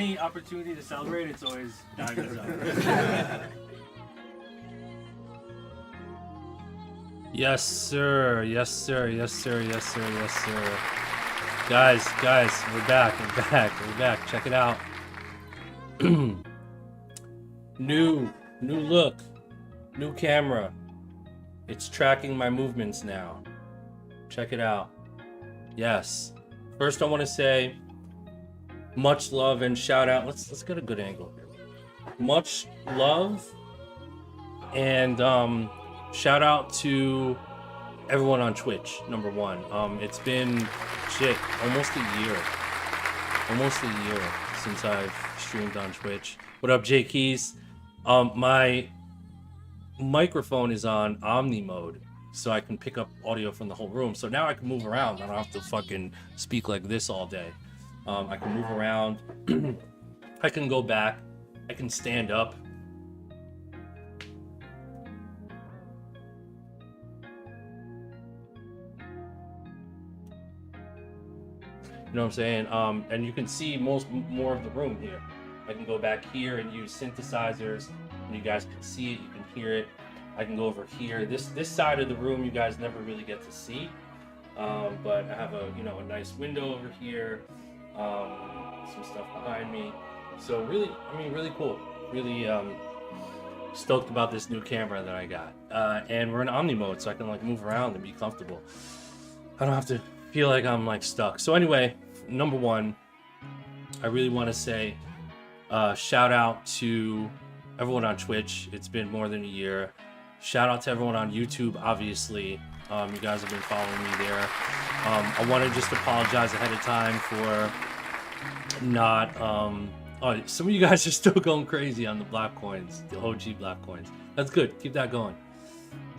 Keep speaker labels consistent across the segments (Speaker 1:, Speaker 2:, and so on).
Speaker 1: any opportunity to celebrate, it's always diamonds up. Yes, sir. Yes, sir. Yes, sir. Yes, sir. Yes, sir. Guys, we're back. We're back. Check it out. New look, new camera. It's tracking my movements now. Check it out. Yes. First, I want to say much love and shout out. Let's get a good angle here. Much love and shout out to everyone on Twitch. Number one. It's been almost a year since I've streamed on Twitch. What up, J Keys? My microphone is on Omni mode, so I can pick up audio from the whole room. So now I can move around. I don't have to fucking speak like this all day. I can move around. I can go back. I can stand up. You know what I'm saying? And you can see more of the room here. I can go back here and use synthesizers, and you guys can see it. You can hear it. I can go over here. This side of the room you guys never really get to see, but I have a nice window over here, some stuff behind me. So really cool. Really stoked about this new camera that I got, and we're in Omni mode, so I can like move around and be comfortable. I don't have to feel like I'm like stuck. So anyway, number one, I really want to say shout out to everyone on Twitch. It's been more than a year. Shout out to everyone on YouTube, obviously. You guys have been following me there. I want to just apologize ahead of time for not some of you guys are still going crazy on the Blap coins, the OG Blap coins. That's good. Keep that going.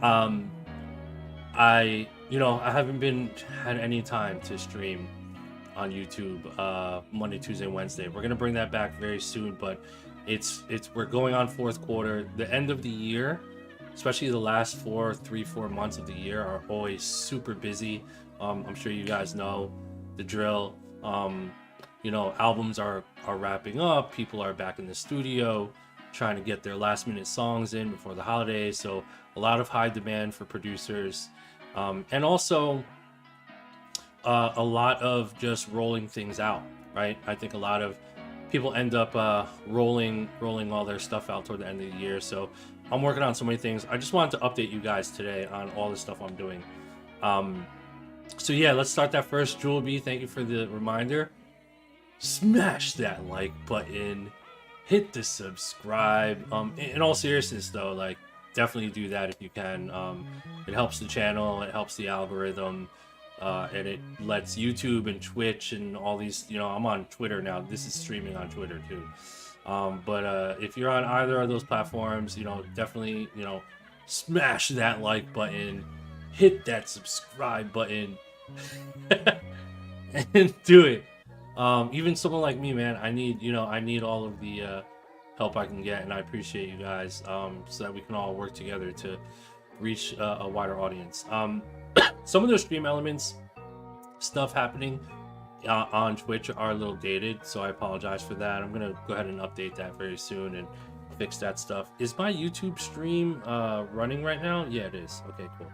Speaker 1: I haven't had any time to stream on YouTube Monday, Tuesday, Wednesday. We're gonna bring that back very soon, but we're going on fourth quarter. The end of the year, especially the last 3-4 months of the year, are always super busy. I'm sure you guys know the drill. Albums are wrapping up. People are back in the studio trying to get their last minute songs in before the holidays. So a lot of high demand for producers, and also a lot of just rolling things out, right? I think a lot of people end up rolling all their stuff out toward the end of the year. So I'm working on so many things. I just wanted to update you guys today on all the stuff I'm doing. So yeah, let's start that first. Jewel B, thank you for the reminder. Smash that like button, hit the subscribe. In all seriousness though, like definitely do that if you can. It helps the channel, it helps the algorithm, and it lets YouTube and Twitch and all these, I'm on Twitter now. This is streaming on Twitter too. But if you're on either of those platforms, definitely, smash that like button, hit that subscribe button, and do it. Even someone like me, man, I need all of the help I can get, and I appreciate you guys, so that we can all work together to reach a wider audience. Some of those stream elements, stuff happening on Twitch are a little dated, so I apologize for that. I'm gonna go ahead and update that very soon and fix that stuff. Is my YouTube stream running right now? Yeah, it is. Okay, cool.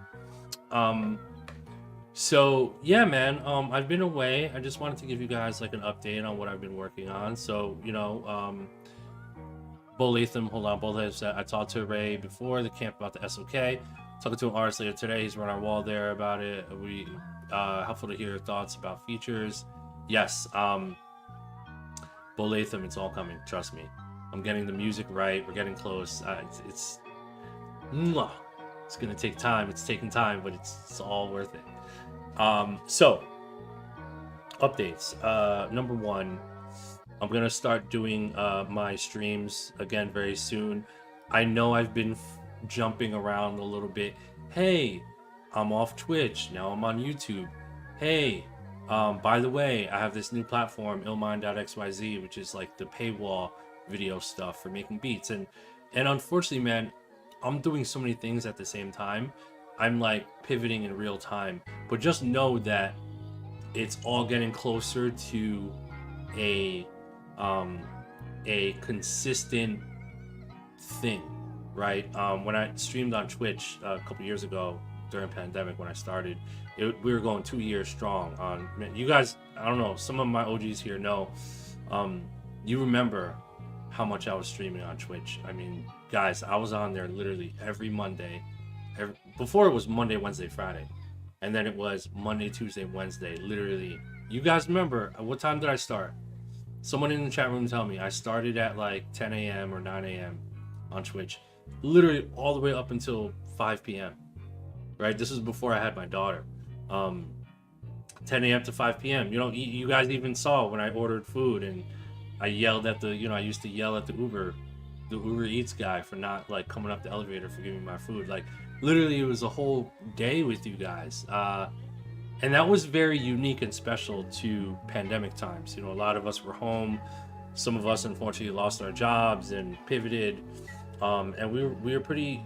Speaker 1: So yeah, man, I've been away. I just wanted to give you guys like an update on what I've been working on. So Bo Latham, hold on, Bo Latham, I talked to Ray before the camp about the SOK. Talking to an artist later today. He's run our wall there about it. We helpful to hear your thoughts about features. Yes, Bo Latham, it's all coming. Trust me. I'm getting the music right. We're getting close. It's gonna take time. It's taking time, but it's all worth it. So updates. Number one, I'm gonna start doing my streams again very soon. I know I've been jumping around a little bit. Hey, I'm off Twitch, now I'm on YouTube. Hey, by the way, I have this new platform, llmind.xyz, which is like the paywall video stuff for making beats. And unfortunately, man, I'm doing so many things at the same time. I'm like pivoting in real time. But just know that it's all getting closer to a a consistent thing, right? When I streamed on Twitch a couple years ago during pandemic, when I started, we were going 2 years strong. On you guys, I don't know, some of my OGs here know. You remember how much I was streaming on Twitch. I mean, guys, I was on there literally every Monday. Before it was Monday, Wednesday, Friday, and then it was Monday, Tuesday, Wednesday. Literally, you guys remember what time did I start? Someone in the chat room tell me. I started at like 10 a.m. or 9 a.m. on Twitch, literally all the way up until 5 p.m. Right? This is before I had my daughter. 10 a.m. to 5 p.m. You know, you guys even saw when I ordered food and I yelled at the, I used to yell at the Uber Eats guy for not like coming up the elevator for giving me my food. Like literally it was a whole day with you guys. And that was very unique and special to pandemic times. You know, a lot of us were home. Some of us unfortunately lost our jobs and pivoted. And we were pretty,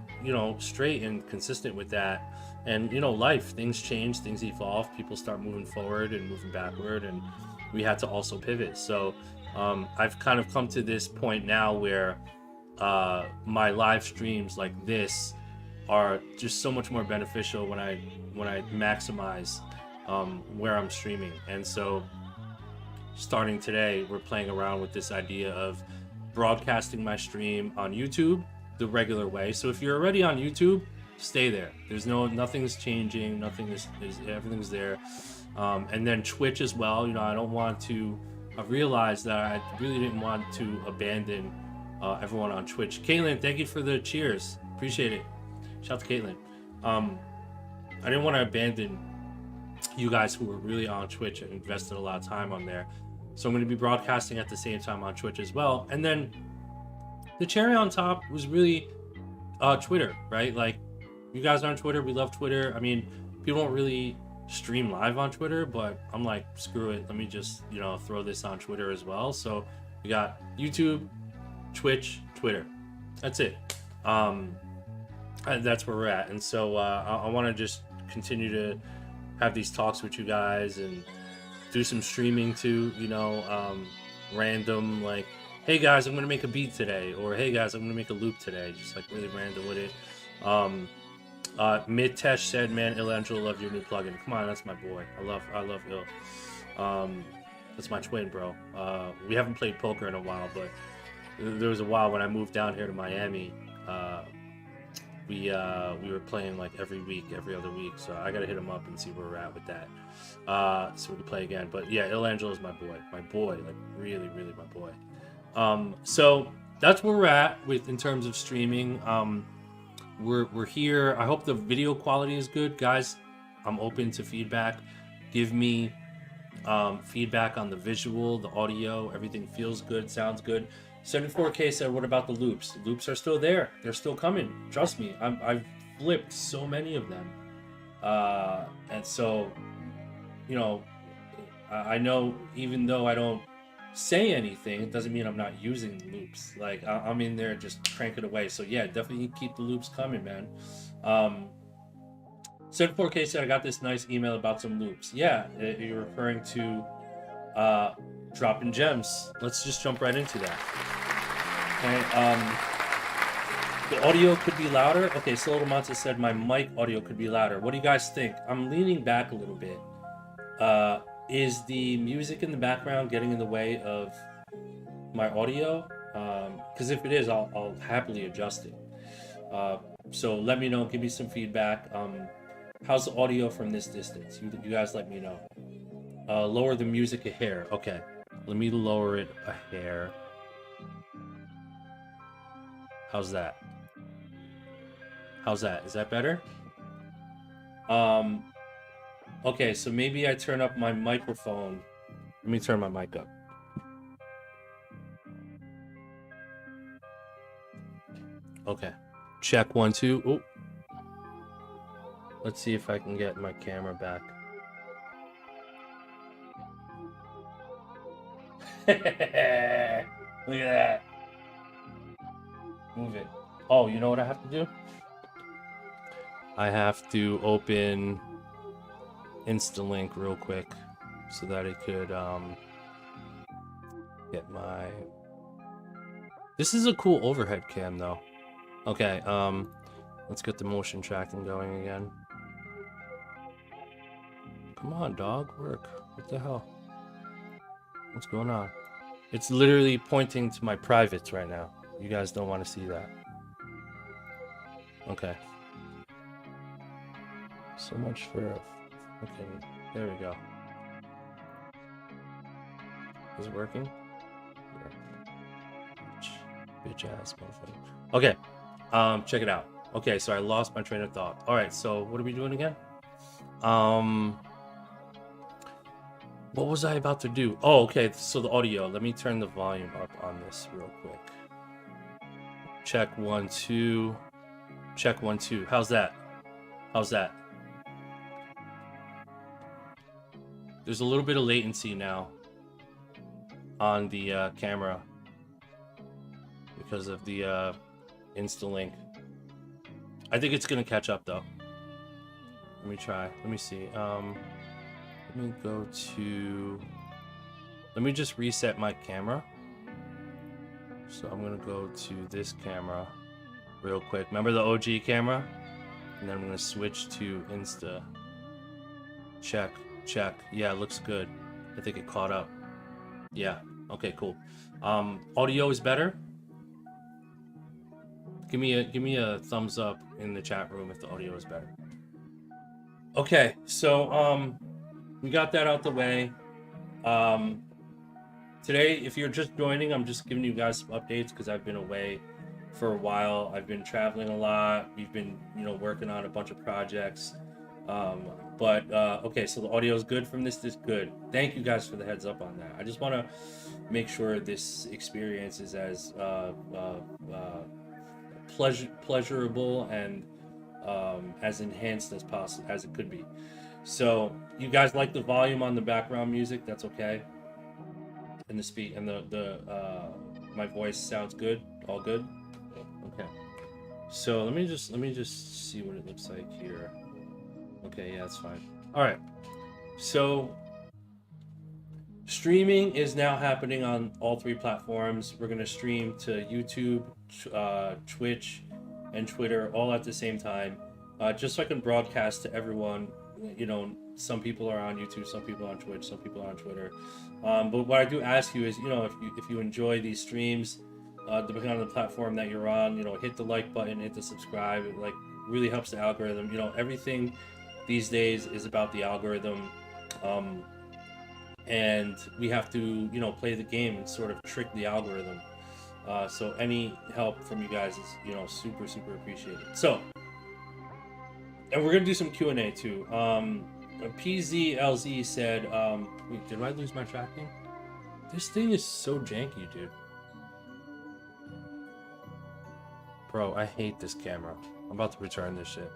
Speaker 1: straight and consistent with that. And, life, things change, things evolve, people start moving forward and moving backward, and we had to also pivot. So I've kind of come to this point now where my live streams like this are just so much more beneficial when I maximize where I'm streaming. And so starting today, we're playing around with this idea of broadcasting my stream on YouTube the regular way. So if you're already on YouTube, stay there. Nothing's changing, everything's there. And then Twitch as well. I realized that I really didn't want to abandon everyone on Twitch. Caitlin, thank you for the cheers, appreciate it. Shout out to Caitlin. I didn't want to abandon you guys who were really on Twitch and invested a lot of time on there. So I'm going to be broadcasting at the same time on Twitch as well. And then the cherry on top was really Twitter, right? Like, you guys are on Twitter, we love Twitter. I mean, people don't really stream live on Twitter, but I'm like, screw it, let me just, throw this on Twitter as well. So we got YouTube, Twitch, Twitter. That's it. And that's where we're at. And so I want to just continue to have these talks with you guys and do some streaming too, random, like, hey guys, I'm gonna make a beat today, or hey guys, I'm gonna make a loop today, just like really random with it. Mitesh said, man, Illangelo, love your new plugin. Come on, that's my boy. I love Ill. That's my twin, bro. We haven't played poker in a while, but there was a while when I moved down here to Miami. We were playing like every other week, so I gotta hit him up and see where we're at with that, so we can play again. But yeah, Illangelo is my boy, like really my boy. So that's where we're at in terms of streaming. We're here. I hope the video quality is good, guys. I'm open to feedback. Give me feedback on the visual, the audio, everything feels good, sounds good. 74K said, what about the loops? Loops are still there. They're still coming. Trust me. I've flipped so many of them. And so, I know even though I don't say anything, it doesn't mean I'm not using loops. Like, I'm in there just cranking away. So yeah, definitely keep the loops coming, man. 74K said, I got this nice email about some loops. Yeah, you're referring to dropping gems. Let's just jump right into that. Okay, the audio could be louder. Okay, Solo Monta said my mic audio could be louder. What do you guys think? I'm leaning back a little bit. Is the music in the background getting in the way of my audio? Because if it is, I'll happily adjust it. So let me know, give me some feedback. How's the audio from this distance? You guys let me know. Lower the music a hair. Okay, let me lower it a hair. How's that? Is that better? Okay, so maybe I turn up my microphone. Let me turn my mic up. Okay, check 1 2. Oh, let's see if I can get my camera back. Look at that. Move it. Oh, you know what I have to do? I have to open Instalink real quick so that it could get my This is a cool overhead cam though. Okay, let's get the motion tracking going again. Come on, dog, work. What the hell? What's going on? It's literally pointing to my privates right now. You guys don't want to see that. Okay. So much for... Okay, there we go. Is it working? Yeah. Bitch ass motherfucker. Okay, check it out. Okay, so I lost my train of thought. All right, so what are we doing again? What was I about to do? Oh, okay, so the audio. Let me turn the volume up on this real quick. Check 1 2. Check 1 2. How's that? How's that? There's a little bit of latency now on the camera because of the Insta-Link. I think it's gonna catch up though. Let me try. Let me see. Let me go to... Let me just reset my camera. So I'm gonna go to this camera real quick. Remember the OG camera? And then I'm gonna switch to Insta. Check. Yeah, it looks good. I think it caught up. Yeah. Okay, cool. Audio is better. Give me a thumbs up in the chat room if the audio is better. Okay, so we got that out the way. Today, if you're just joining, I'm just giving you guys some updates because I've been away for a while. I've been traveling a lot. We've been, working on a bunch of projects. Okay, so the audio is good from this. This good. Thank you guys for the heads up on that. I just want to make sure this experience is as pleasurable and as enhanced as possible as it could be. So you guys like the volume on the background music? That's okay. And the speed and the my voice sounds good. All good. Okay. So let me just see what it looks like here. Okay, yeah, that's fine. All right. So streaming is now happening on all 3 platforms. We're gonna stream to YouTube, Twitch, and Twitter all at the same time, just so I can broadcast to everyone. Some people are on YouTube, some people are on Twitch, some people are on Twitter. But what I do ask you is, if you enjoy these streams, depending on the platform that you're on, hit the like button, hit the subscribe. It really helps the algorithm. Everything these days is about the algorithm, and we have to, play the game and sort of trick the algorithm. So any help from you guys is, super appreciated. So, and we're gonna do some Q&A too. PZLZ said, wait, did I lose my tracking? This thing is so janky, dude. Bro, I hate this camera. I'm about to return this shit.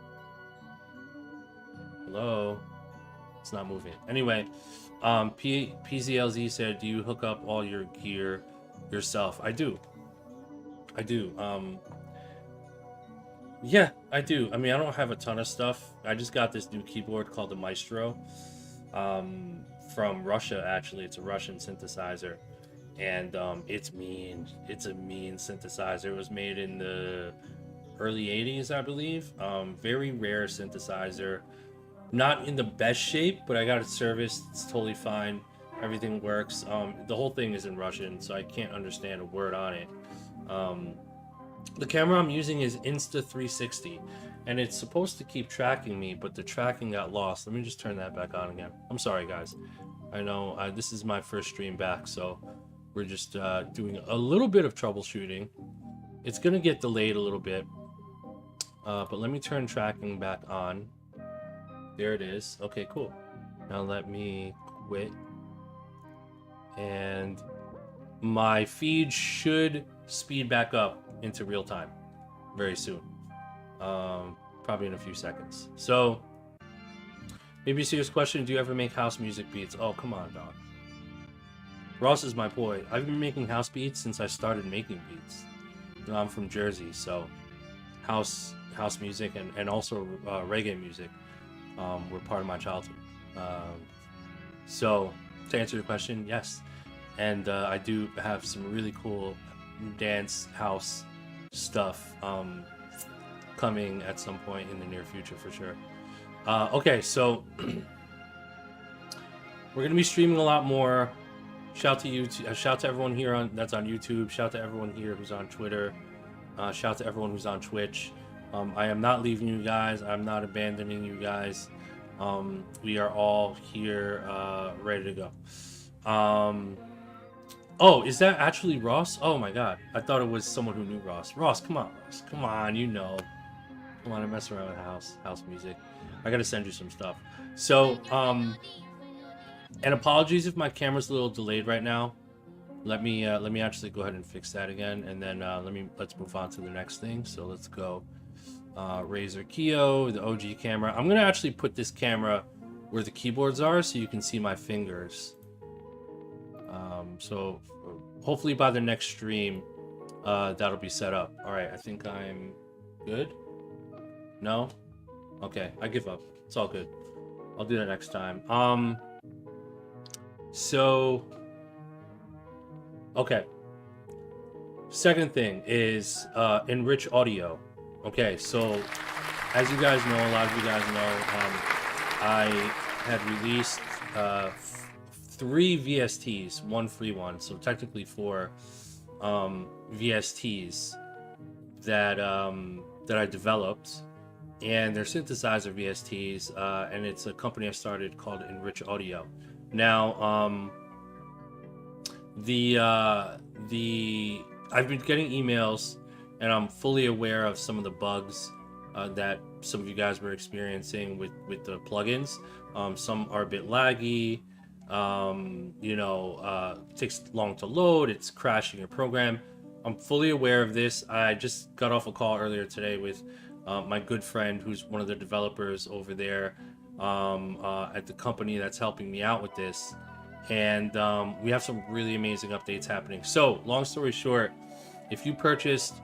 Speaker 1: Hello? It's not moving. Anyway, PZLZ said, do you hook up all your gear yourself? I do. Yeah, I do. I mean, I don't have a ton of stuff. I just got this new keyboard called the Maestro from Russia, actually. It's a Russian synthesizer. And it's mean. It's a mean synthesizer. It was made in the early 80s, I believe. Very rare synthesizer. Not in the best shape, but I got it serviced. It's totally fine. Everything works. The whole thing is in Russian, so I can't understand a word on it. The camera I'm using is Insta360, and it's supposed to keep tracking me, but the tracking got lost. Let me just turn that back on again. I'm sorry, guys. I know this is my first stream back, so we're just doing a little bit of troubleshooting. It's going to get delayed a little bit, but let me turn tracking back on. There it is. Okay, cool. Now let me quit. And my feed should speed back up into real time very soon, probably in a few seconds. So maybe serious question, do you ever make house music beats? Oh, come on, dog. Ross is my boy. I've been making house beats since I started making beats. I'm from Jersey, so house music and also reggae music were part of my childhood. So to answer your question, yes. And I do have some really cool dance house stuff coming at some point in the near future for sure. Okay, so we're gonna be streaming a lot more. Shout to YouTube, shout to everyone here that's on YouTube. Shout to everyone here who's on Twitter. Shout to everyone who's on Twitch. I am not leaving you guys. I'm not abandoning you guys. We are all here, ready to go. Oh, is that actually Ross? Oh my God, I thought it was someone who knew Ross. Ross, come on, Ross. Come on, you know. Come on, I mess around with house music. I gotta send you some stuff. So, and apologies if my camera's a little delayed right now. Let me actually go ahead and fix that again, and then let's move on to the next thing. So let's go. Razer Keo, the OG camera. I'm gonna actually put this camera where the keyboards are so you can see my fingers. So hopefully by the next stream, that'll be set up. All right, I think I'm good. No? Okay, I give up. It's all good. I'll do that next time. So, okay. Second thing is Enrich audio. Okay, so as you guys know, a lot of you guys know, I had released 3 VSTs, 1 free one, so technically 4 VSTs that I developed, and they're synthesizer VSTs, and it's a company I started called Enrich Audio. Now, I've been getting emails, and I'm fully aware of some of the bugs that some of you guys were experiencing with the plugins. Some are a bit laggy, it takes long to load, it's crashing your program. I'm fully aware of this. I just got off a call earlier today with my good friend who's one of the developers over there at the company that's helping me out with this. And we have some really amazing updates happening. So, long story short, if you purchased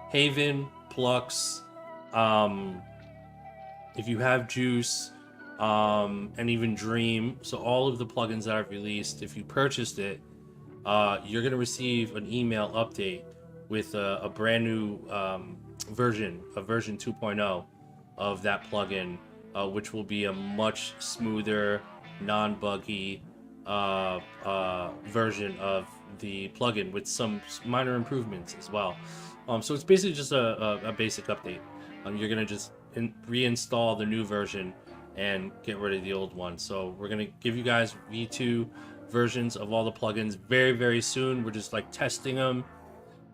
Speaker 1: Haven, Plux, if you have Juice, and even Dream, so all of the plugins that I've released, if you purchased it, you're going to receive an email update with a brand new version 2.0 of that plugin, which will be a much smoother, non-buggy version of the plugin with some minor improvements as well. So it's basically just a basic update. You're going to just reinstall the new version and get rid of the old one. So we're going to give you guys V2 versions of all the plugins very, very soon. We're just like testing them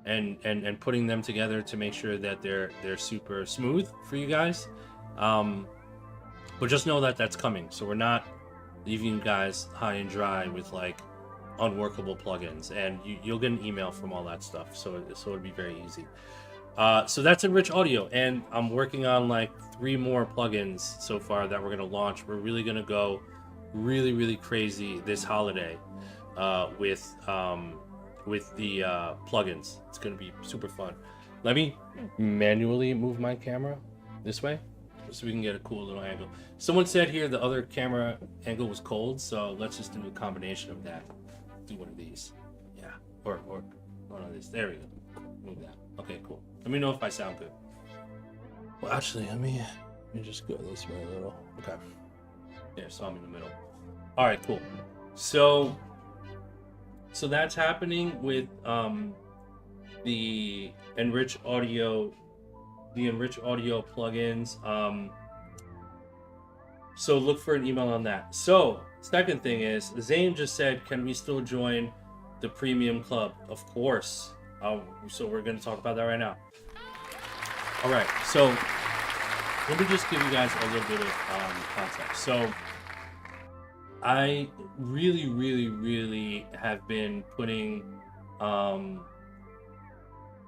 Speaker 1: and putting them together to make sure that they're super smooth for you guys. But just know that that's coming. So we're not leaving you guys high and dry with like unworkable plugins, and you'll get an email from all that stuff. So it'll be very easy. So that's Enrich Audio, and I'm working on like 3 more plugins so far that we're gonna launch. We're really gonna go really, really crazy this holiday with the plugins. It's gonna be super fun. Let me manually move my camera this way so we can get a cool little angle. Someone said here the other camera angle was cold, so let's just do a combination of that. Do one of these, yeah, or one of these. There we go. Move that. Okay, cool. Let me know if I sound good. Well, actually, let me just go this way a little. Okay. There, so I'm in the middle. All right, cool. So that's happening with the Enrich Audio plugins. So look for an email on that. So second thing is, Zane just said, can we still join the premium club? Of course. So we're going to talk about that right now. All right, so let me just give you guys a little bit of context. So I really, really, really have been putting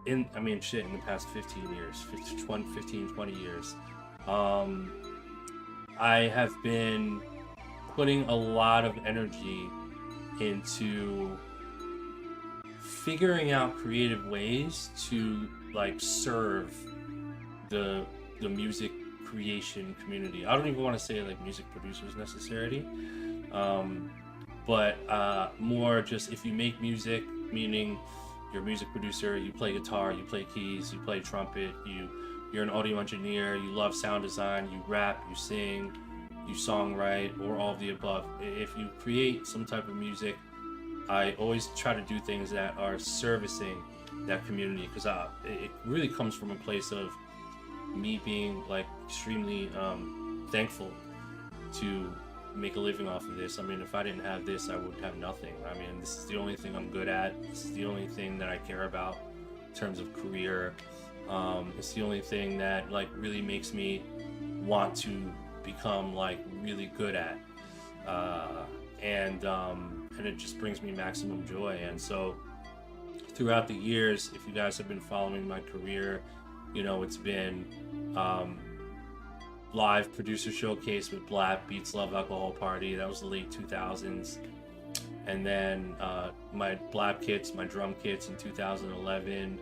Speaker 1: in the past 15 years, 15, 20 years, I have been putting a lot of energy into figuring out creative ways to like serve the music creation community. I don't even want to say like music producers necessarily, but more just if you make music, meaning you're a music producer, you play guitar, you play keys, you play trumpet, you're an audio engineer, you love sound design, you rap, you sing, you songwrite, or all of the above. If you create some type of music, I always try to do things that are servicing that community, because it really comes from a place of me being like extremely thankful to make a living off of this. I mean, if I didn't have this, I would have nothing. I mean, this is the only thing I'm good at. This is the only thing that I care about in terms of career. It's the only thing that like really makes me want to become like really good at, and it just brings me maximum joy. And so throughout the years, if you guys have been following my career, you know, it's been live producer showcase with Blap-Kits Love Alcohol Party. That was the late 2000s. And then my Blap-Kits, my drum kits in 2011.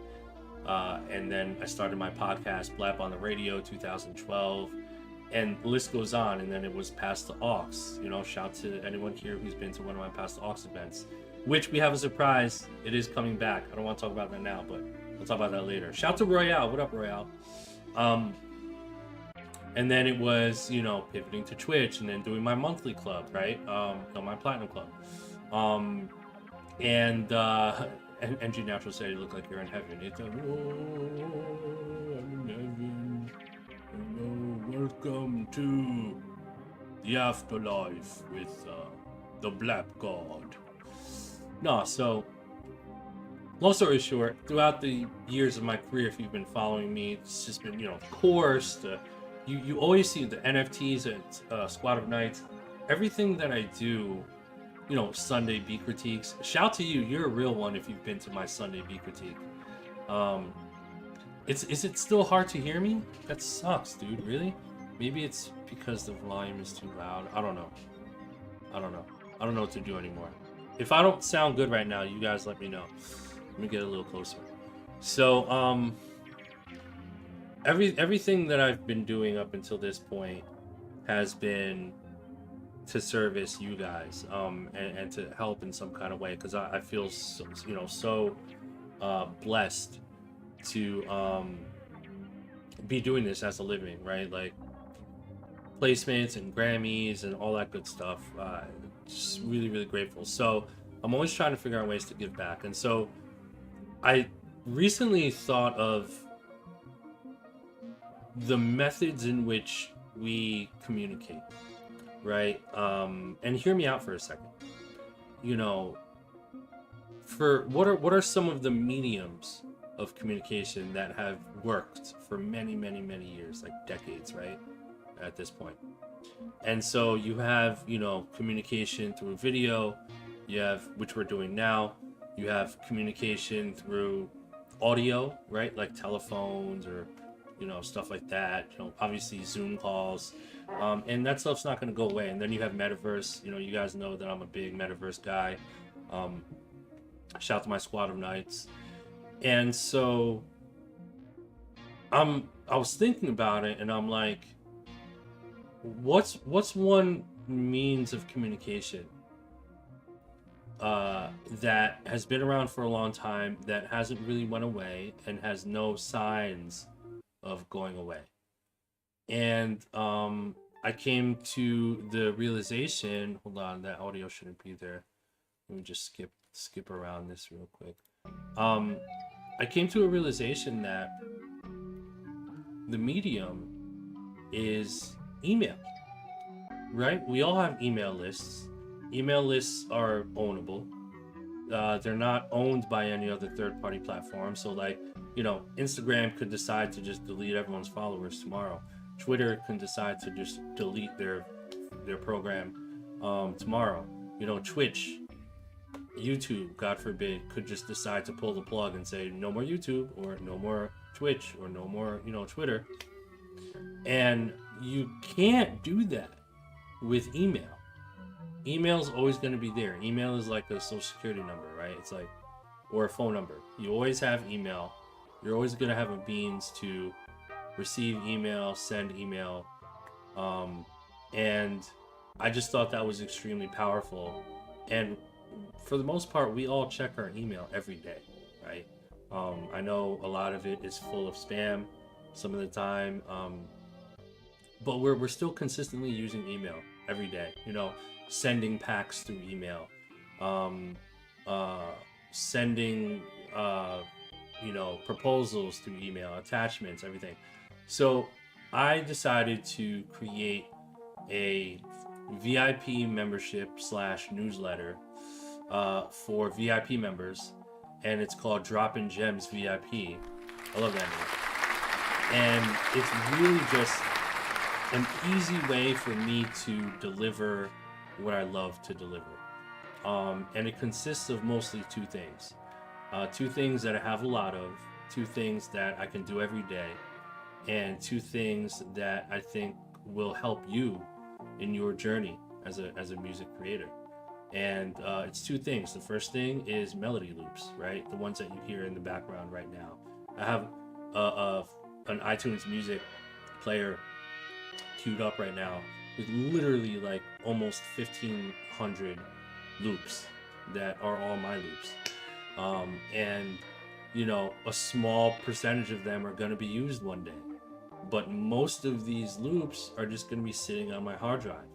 Speaker 1: And then I started my podcast, Blap on the Radio, 2012. And the list goes on. And then it was Past the Aux. You know, shout to anyone here who's been to one of my Past the Aux events, which we have a surprise. It is coming back. I don't want to talk about that now, but we'll talk about that later. Shout to Royale. What up, Royale? And then it was, you know, pivoting to Twitch and then doing my monthly club, right? My platinum club. And NG Natural said, you look like you're in heaven. It's like, oh, I'm in heaven. Hello, welcome to the afterlife with the Black God. No, so long story short, throughout the years of my career, if you've been following me, it's just been, you know, of course, you always see the NFTs at Squad of Nights. Everything that I do, you know, Sunday beat critiques. Shout to you, you're a real one if you've been to my Sunday beat critique. Is it still hard to hear me? That sucks, dude, really? Maybe it's because the volume is too loud. I don't know. I don't know what to do anymore. If I don't sound good right now, you guys let me know. Let me get a little closer. So, everything that I've been doing up until this point has been to service you guys, and to help in some kind of way, because I feel so, you know, so blessed to be doing this as a living, right? Like placements and Grammys and all that good stuff. Just really, really grateful. So I'm always trying to figure out ways to give back. And so I recently thought of the methods in which we communicate, right? And hear me out for a second. You know, for what are some of the mediums of communication that have worked for many, many, many years, like decades, right? At this point. And so you have, you know, communication through video, you have, which we're doing now, you have communication through audio, right? Like telephones or, you know, stuff like that, you know, obviously Zoom calls, and that stuff's not going to go away. And then you have metaverse. You know, you guys know that I'm a big metaverse guy. Shout out to my Squad of Nights. And so I was thinking about it, and I'm like, what's one means of communication that has been around for a long time, that hasn't really went away and has no signs of going away? And I came to the realization, hold on, that audio shouldn't be there. Let me just skip around this real quick. I came to a realization that the medium is email, right? We all have email lists. Email lists are ownable. They're not owned by any other third-party platform. So, like, you know, Instagram could decide to just delete everyone's followers tomorrow. Twitter can decide to just delete their program tomorrow. You know, Twitch, YouTube, God forbid, could just decide to pull the plug and say no more YouTube, or no more Twitch, or no more, you know, Twitter. And you can't do that with email. Email is always going to be there. Email is like a social security number, right? It's like, or a phone number. You always have email. You're always going to have a means to receive email, send email. And I just thought that was extremely powerful. And for the most part, we all check our email every day, right? I know a lot of it is full of spam some of the time, but we're still consistently using email every day. You know, sending packs through email, um, sending you know, proposals through email, attachments, everything. So I decided to create a VIP membership / newsletter for VIP members, and it's called Droppin' Gems VIP. I love that name. And it's really just an easy way for me to deliver what I love to deliver. And it consists of mostly two things. Two things that I have a lot of, two things that I can do every day, and two things that I think will help you in your journey as a music creator. And it's two things. The first thing is melody loops, right? The ones that you hear in the background right now. I have an iTunes music player queued up right now with literally like almost 1,500 loops that are all my loops. And you know, a small percentage of them are going to be used one day, but most of these loops are just going to be sitting on my hard drive.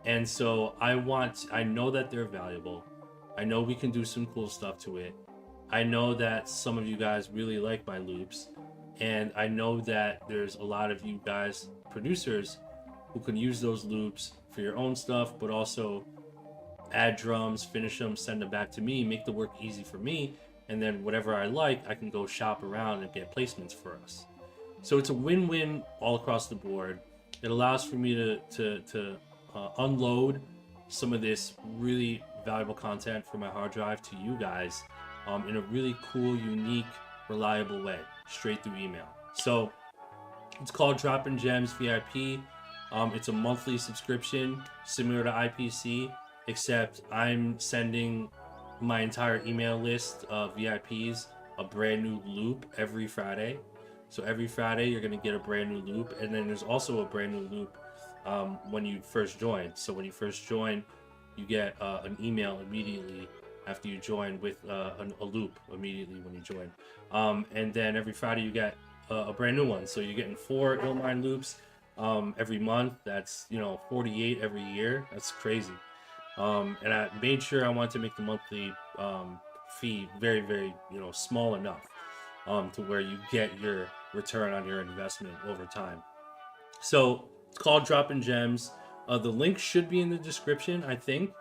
Speaker 1: And so I know that they're valuable. I know we can do some cool stuff to it. I know that some of you guys really like my loops, and I know that there's a lot of you guys, producers, who can use those loops for your own stuff, but also add drums, finish them, send them back to me, make the work easy for me, and then whatever I like, I can go shop around and get placements for us. So it's a win-win all across the board. It allows for me to unload some of this really valuable content from my hard drive to you guys in a really cool, unique, reliable way, straight through email. So it's called Droppin' Gems VIP. It's a monthly subscription similar to IPC, except I'm sending my entire email list of VIPs a brand new loop every Friday. So every Friday you're going to get a brand new loop, and then there's also a brand new loop when you first join. So when you first join, you get an email immediately after you join with a loop immediately when you join. And then every Friday you get a brand new one. So you're getting 4 Illmind loops every month. That's, you know, 48 every year. That's crazy. And I made sure I wanted to make the monthly fee very, very, you know, small enough to where you get your return on your investment over time. So it's called Droppin' Gems. The link should be in the description, I think,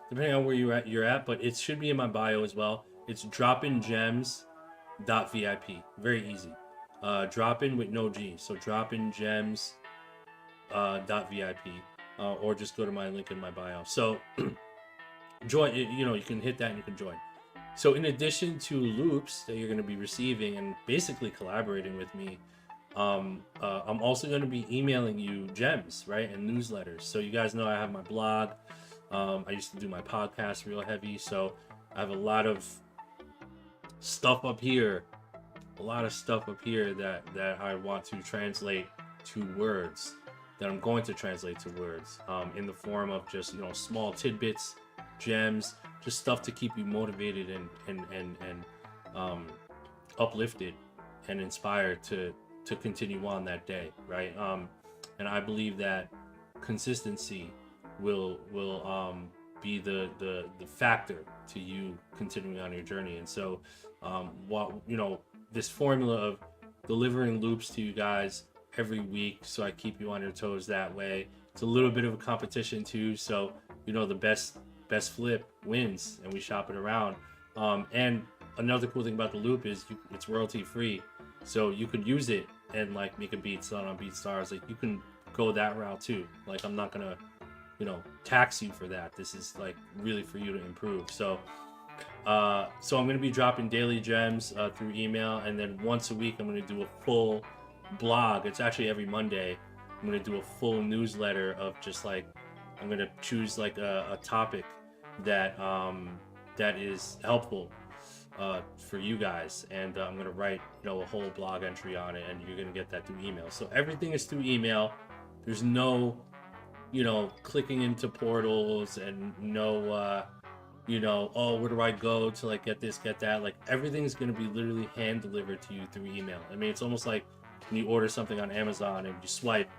Speaker 1: depending on where you're at, but it should be in my bio as well. It's droppingems.vip. Very easy. Droppin with no G. So droppingems.vip. Or just go to my link in my bio. So join, you know, you can hit that and you can join. So in addition to loops that you're going to be receiving and basically collaborating with me, I'm also going to be emailing you gems, right, and newsletters. So you guys know I have my blog. I used to do my podcast real heavy, so I have a lot of stuff up here, that I want to translate to words, that I'm going to translate to words, in the form of just, you know, small tidbits, gems, just stuff to keep you motivated and uplifted and inspired to continue on that day, right? And I believe that consistency will be the factor to you continuing on your journey. And so what, you know, this formula of delivering loops to you guys every week, so I keep you on your toes that way. It's a little bit of a competition too, so you know, the best flip wins, and we shop it around. And another cool thing about the loop is it's royalty free, so you could use it and like make a beat, sell it on BeatStars. Like, you can go that route too. Like, I'm not gonna, you know, tax you for that. This is like really for you to improve. So I'm gonna be dropping daily gems through email, and then once a week I'm gonna do a full blog. It's actually every Monday. I'm gonna do a full newsletter of just like, I'm gonna choose like a topic that that is helpful for you guys, and I'm gonna write, you know, a whole blog entry on it, and you're gonna get that through email. So everything is through email. There's no, you know, clicking into portals, and no you know, oh, where do I go to like get this, get that? Like everything's gonna be literally hand delivered to you through email. I mean, it's almost like when you order something on Amazon and you swipe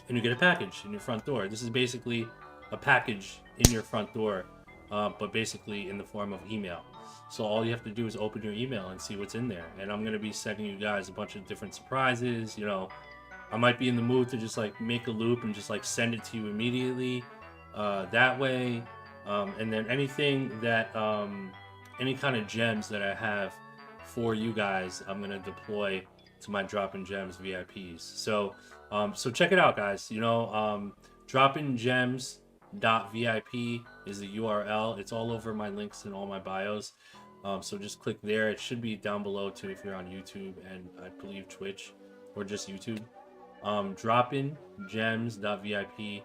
Speaker 1: and you get a package in your front door. This is basically a package in your front door, but basically in the form of email. So all you have to do is open your email and see what's in there. And I'm gonna be sending you guys a bunch of different surprises. You know, I might be in the mood to just like make a loop and just like send it to you immediately that way. And then anything that, any kind of gems that I have for you guys, I'm gonna deploy to my Droppin' Gems VIPs. So, so check it out, guys. You know, droppingems.vip is the URL. It's all over my links and all my bios. So just click there. It should be down below too if you're on YouTube and I believe Twitch or just YouTube. Droppingems.vip.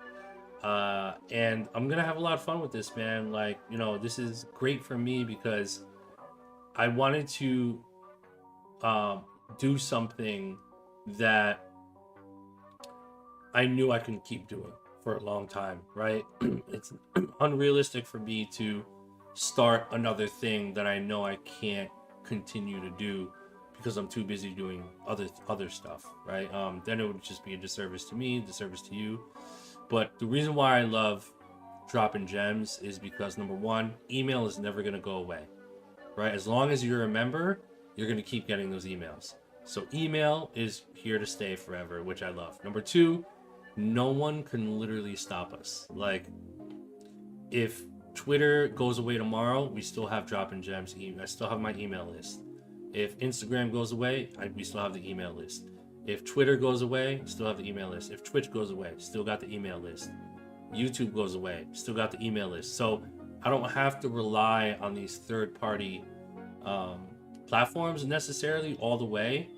Speaker 1: And I'm gonna have a lot of fun with this, man. Like, you know, this is great for me because I wanted to do something that I knew I can keep doing for a long time, right? It's unrealistic for me to start another thing that I know I can't continue to do because I'm too busy doing other stuff, right? Then it would just be a disservice to me, disservice to you. But the reason why I love Droppin' Gems is because, number one, email is never going to go away, right? As long as you're a member, you're going to keep getting those emails. So email is here to stay forever, which I love. Number two, no one can literally stop us. Like, if Twitter goes away tomorrow, we still have Droppin' Gems. I still have my email list. If Instagram goes away, we still have the email list. If Twitter goes away, still have the email list. If Twitch goes away, still got the email list. YouTube goes away, still got the email list. So I don't have to rely on these third-party platforms necessarily all the way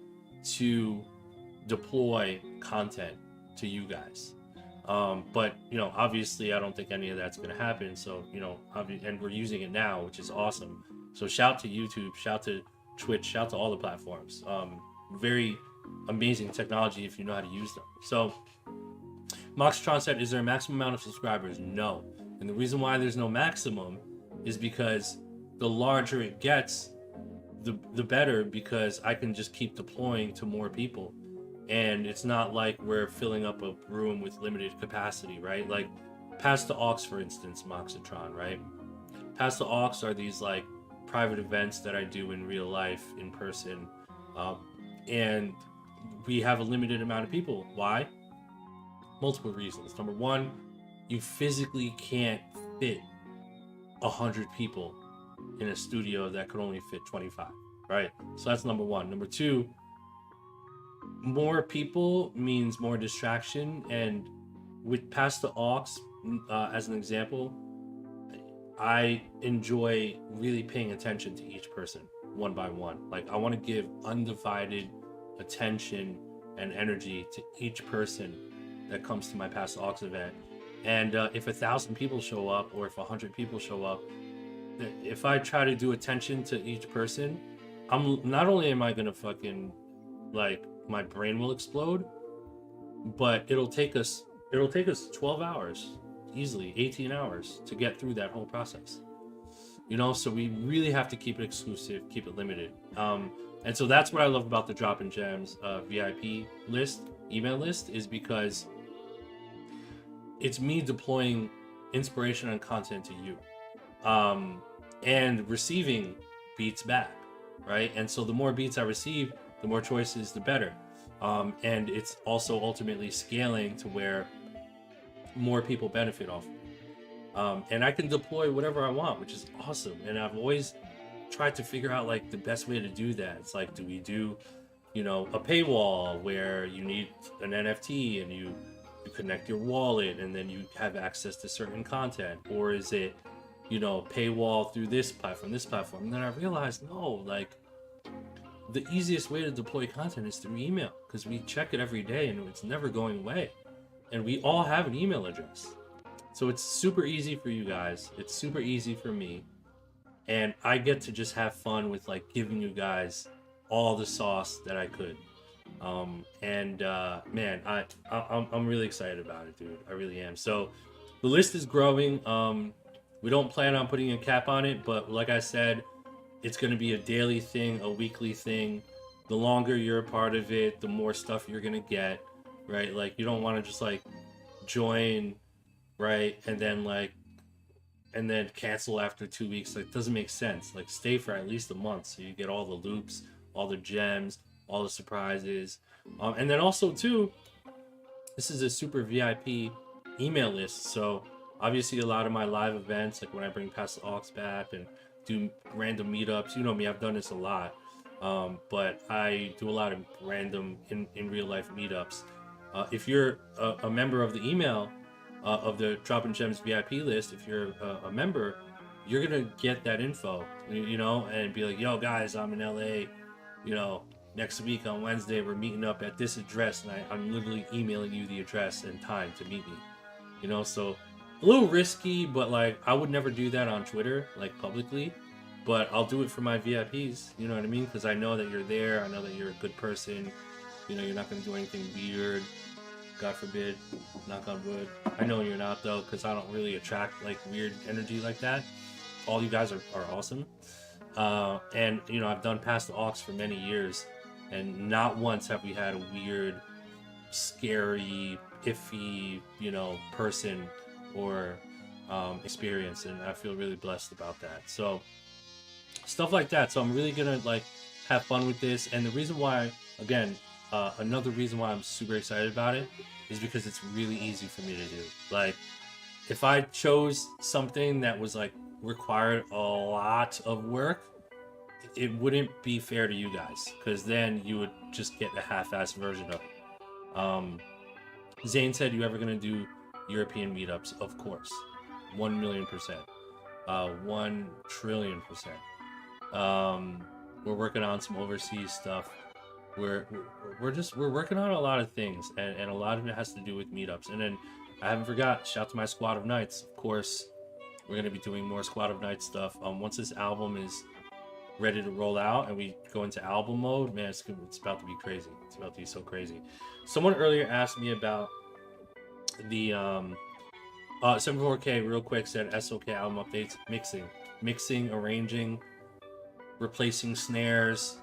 Speaker 1: to deploy content to you guys. But, you know, obviously I don't think any of that's going to happen. So, you know, and we're using it now, which is awesome. So shout to YouTube, shout to Twitch, shout to all the platforms. Very amazing technology if you know how to use them. So Moxtron said, is there a maximum amount of subscribers? No. And the reason why there's no maximum is because the larger it gets, the better, because I can just keep deploying to more people. And it's not like we're filling up a room with limited capacity, right? Like Pass the Aux, for instance, Moxitron, right? Pass the Aux are these like private events that I do in real life, in person. And we have a limited amount of people. Why? Multiple reasons. Number one, you physically can't fit 100 people in a studio that could only fit 25, right? So that's number one. Number two, more people means more distraction. And with Pass the Aux, as an example, I enjoy really paying attention to each person one by one. Like, I want to give undivided attention and energy to each person that comes to my Pass the Aux event. And if 1,000 people show up, or if 100 people show up, if I try to do attention to each person, I'm not only am I gonna fucking, like, my brain will explode, but it'll take us 12 hours easily, 18 hours to get through that whole process, you know. So we really have to keep it exclusive, keep it limited. And so that's what I love about the Droppin' Gems VIP list, email list, is because it's me deploying inspiration and content to you, and receiving beats back, right? And so the more beats I receive, the more choices, the better. And it's also ultimately scaling to where more people benefit off of it. And I can deploy whatever I want, which is awesome. And I've always tried to figure out like the best way to do that. It's like, do we do, you know, a paywall where you need an NFT and you connect your wallet and then you have access to certain content? Or is it, you know, paywall through this platform? And then I realized, no, like, the easiest way to deploy content is through email, because we check it every day and it's never going away. And we all have an email address. So it's super easy for you guys. It's super easy for me. And I get to just have fun with like giving you guys all the sauce that I could. Man, I'm really excited about it, dude. I really am. So the list is growing. We don't plan on putting a cap on it, but like I said, it's going to be a daily thing, a weekly thing. The longer you're a part of it, the more stuff you're going to get, right? Like, you don't want to just like join, right? And then cancel after 2 weeks. Like, doesn't make sense. Like, stay for at least a month so you get all the loops, all the gems, all the surprises. And then also too, this is a super VIP email list. So obviously a lot of my live events, like when I bring Past the Aux back and do random meetups, you know me, I've done this a lot. But I do a lot of random in real life meetups. If you're a member of the email of the Dropping Gems VIP list, if you're a member, you're gonna get that info, you know, and be like, yo guys, I'm in LA, you know, next week on Wednesday we're meeting up at this address, and I'm literally emailing you the address and time to meet me, you know. So a little risky, but like I would never do that on Twitter, like publicly, but I'll do it for my VIPs, you know what I mean? Because I know that you're there, I know that you're a good person, you know, you're not gonna do anything weird, God forbid, knock on wood. I know you're not though, because I don't really attract like weird energy like that. All you guys are awesome. And you know, I've done Past the Aux for many years, and not once have we had a weird, scary, iffy, you know, person or experience, and I feel really blessed about that. So stuff like that. So I'm really gonna like have fun with this, and the reason why, again, another reason why I'm super excited about it is because it's really easy for me to do. Like, if I chose something that was like required a lot of work, it wouldn't be fair to you guys, because then you would just get a half-assed version of it. Zane said, you ever gonna do European meetups? Of course, 1,000,000%, 1,000,000,000,000%. We're working on some overseas stuff. We're working on a lot of things, and a lot of it has to do with meetups. And then I haven't forgot, shout out to my Squad of Nights. Of course, we're gonna be doing more Squad of Nights stuff. Once this album is ready to roll out and we go into album mode, man, it's about to be crazy. It's about to be so crazy. Someone earlier asked me about the 74K real quick, said SOK album updates, mixing, arranging, replacing snares,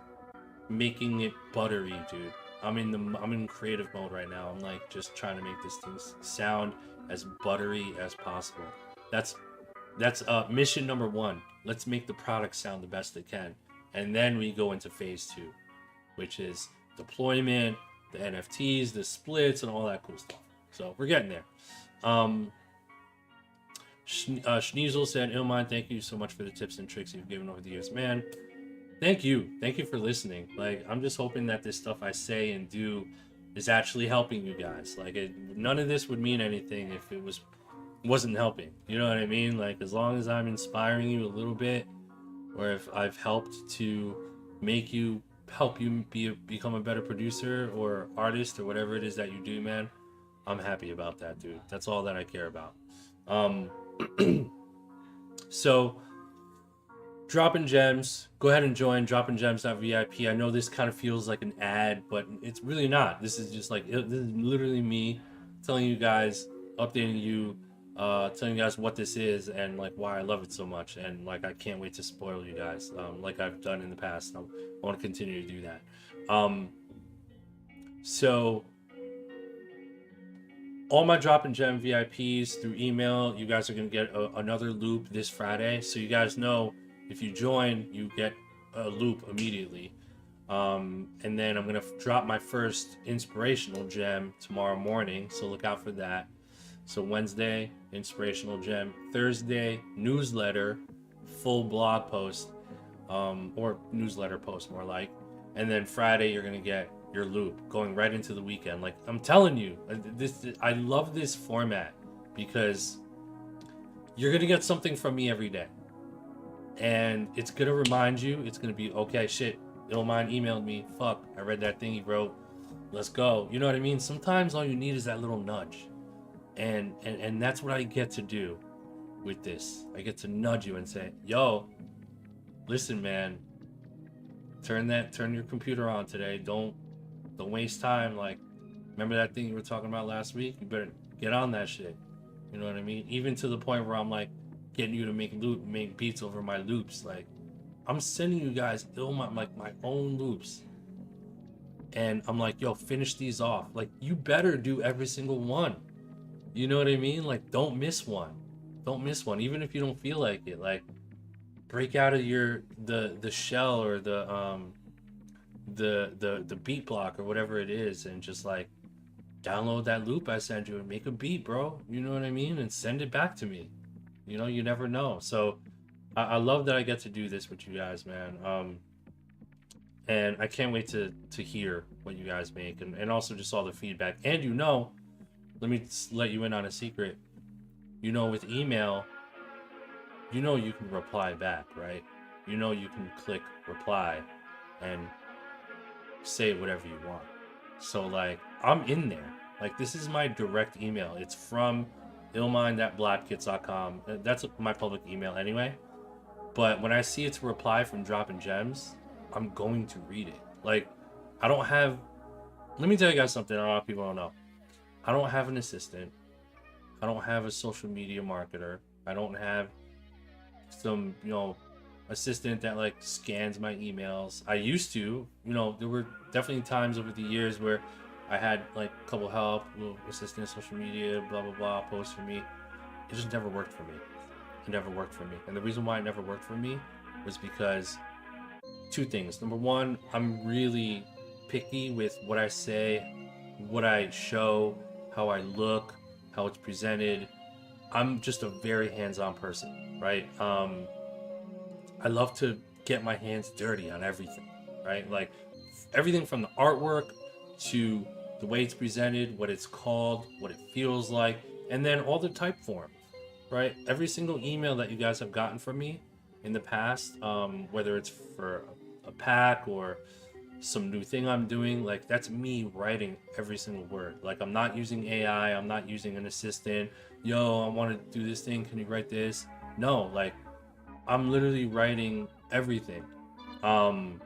Speaker 1: making it buttery, dude. I'm in creative mode right now. I'm like just trying to make this thing sound as buttery as possible. That's mission number one. Let's make the product sound the best it can, and then we go into phase 2, which is deployment, the NFTs, the splits, and all that cool stuff. So we're getting there. Schneasel said, Illmind, thank you so much for the tips and tricks you've given over the years, man. Thank you for listening. Like, I'm just hoping that this stuff I say and do is actually helping you guys. Like, none of this would mean anything if it wasn't helping. You know what I mean? Like, as long as I'm inspiring you a little bit, or if I've helped to help you become a better producer or artist or whatever it is that you do, man, I'm happy about that, dude. That's all that I care about. So Dropping Gems, go ahead and join droppinggems.vip. I know this kind of feels like an ad, but it's really not. This is just like, this is literally me telling you guys, updating you, telling you guys what this is and like why I love it so much, and like I can't wait to spoil you guys, like I've done in the past. I want to continue to do that. So all my Dropping Gem VIPs through email, you guys are gonna get another loop this Friday. So you guys know, if you join, you get a loop immediately. And then I'm gonna drop my first inspirational gem tomorrow morning, so look out for that. So Wednesday, inspirational gem. Thursday, newsletter, full blog post, or newsletter post more like. And then Friday, you're gonna get your loop, going right into the weekend. Like, I'm telling you, I love this format because you're gonna get something from me every day. And it's gonna remind you, it's gonna be, okay, shit, Illmind emailed me, fuck, I read that thing he wrote, let's go. You know what I mean? Sometimes all you need is that little nudge. And that's what I get to do with this. I get to nudge you and say, yo, listen, man, turn your computer on today. Don't waste time. Like, remember that thing you were talking about last week? You better get on that shit. You know what I mean? Even to the point where I'm like, getting you to make beats over my loops. Like, I'm sending you guys Illmind, like my own loops, and I'm like, yo, finish these off. Like, you better do every single one. You know what I mean? Like, don't miss one. Don't miss one, even if you don't feel like it. Like, break out of the shell or the beat block or whatever it is, and just like download that loop I sent you and make a beat, bro. You know what I mean? And send it back to me. You know, you never know. So I love that I get to do this with you guys, man. And I can't wait to hear what you guys make, and also just all the feedback. And you know, let me let you in on a secret. You know, with email, you know you can reply back, right? You know you can click reply and say whatever you want. So like, I'm in there. Like, this is my direct email. It's from llmind@blap-Kits.com. That's my public email anyway. But when I see it's a reply from Dropping Gems, I'm going to read it. Like, I don't have... Let me tell you guys something a lot of people don't know. I don't have an assistant. I don't have a social media marketer. I don't have some, you know, assistant that like scans my emails. I used to, you know, there were definitely times over the years where I had like a couple help, little assistant, social media, blah blah blah, post for me. It just never worked for me. It never worked for me. And the reason why it never worked for me was because two things. Number one, I'm really picky with what I say, what I show, how I look, how it's presented. I'm just a very hands-on person, right? I love to get my hands dirty on everything, right? Like, everything from the artwork to the way it's presented, what it's called, what it feels like, and then all the type forms, right? Every single email that you guys have gotten from me in the past, whether it's for a pack or some new thing I'm doing, like, that's me writing every single word. Like, I'm not using AI, I'm not using an assistant. Yo, I want to do this thing, can you write this? No, like, I'm literally writing everything. And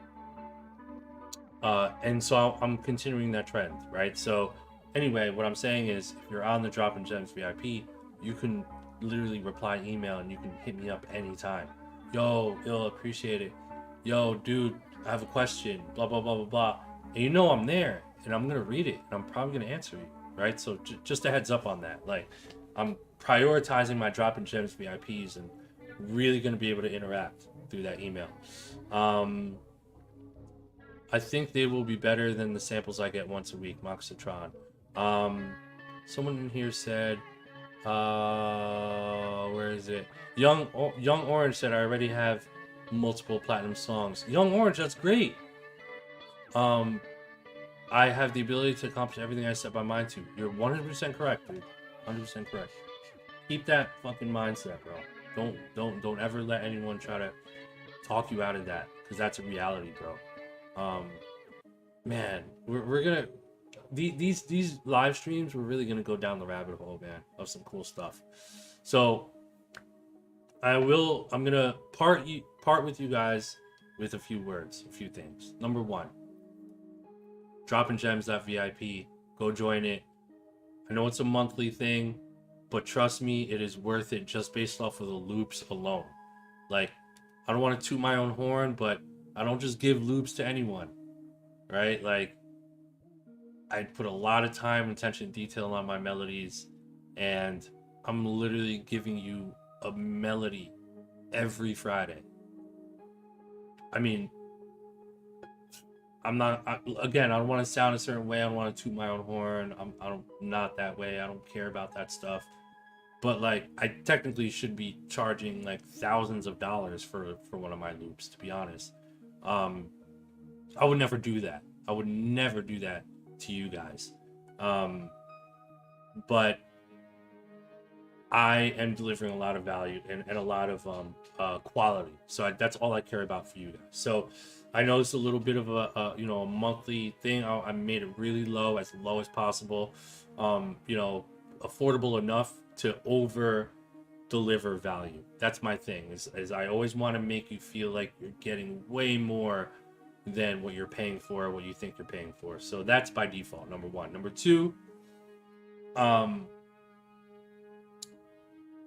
Speaker 1: so I'm continuing that trend, right? So anyway, what I'm saying is, if you're on the Dropping Gems VIP, you can literally reply email and you can hit me up anytime. Yo, appreciate it. Yo, dude, I have a question, blah, blah, blah, blah, blah. And you know I'm there, and I'm going to read it, and I'm probably going to answer you, right? So just a heads up on that. Like, I'm prioritizing my Dropping Gems VIPs and really going to be able to interact through that email. I think they will be better than the samples I get once a week, Moxitron. Someone in here said, where is it? Young Orange said, I already have multiple platinum songs. Young Orange, that's great. I have the ability to accomplish everything I set my mind to. You're 100% correct, dude. 100% correct. Keep that fucking mindset, bro. Don't ever let anyone try to talk you out of that, because that's a reality, bro. Man, we're gonna these live streams, we're really gonna go down the rabbit hole, man, of some cool stuff. So I'm gonna part with you guys with a few words, a few things. Number one, droppinggems.vip, go join it. I know it's a monthly thing, but trust me, it is worth it just based off of the loops alone. Like, I don't want to toot my own horn, but I don't just give loops to anyone, right? Like, I put a lot of time, attention, detail on my melodies, and I'm literally giving you a melody every Friday. I mean, I don't want to sound a certain way. I don't want to toot my own horn. I'm not that way. I don't care about that stuff. But like, I technically should be charging like thousands of dollars for one of my loops, to be honest. I would never do that. I would never do that to you guys. But I am delivering a lot of value and a lot of quality. So that's all I care about for you guys. So I know it's a little bit of a monthly thing. I made it really low as possible. Affordable enough to over deliver value. That's my thing. Is I always want to make you feel like you're getting way more than what you're paying for, what you think you're paying for. So that's by default, number one. Number two,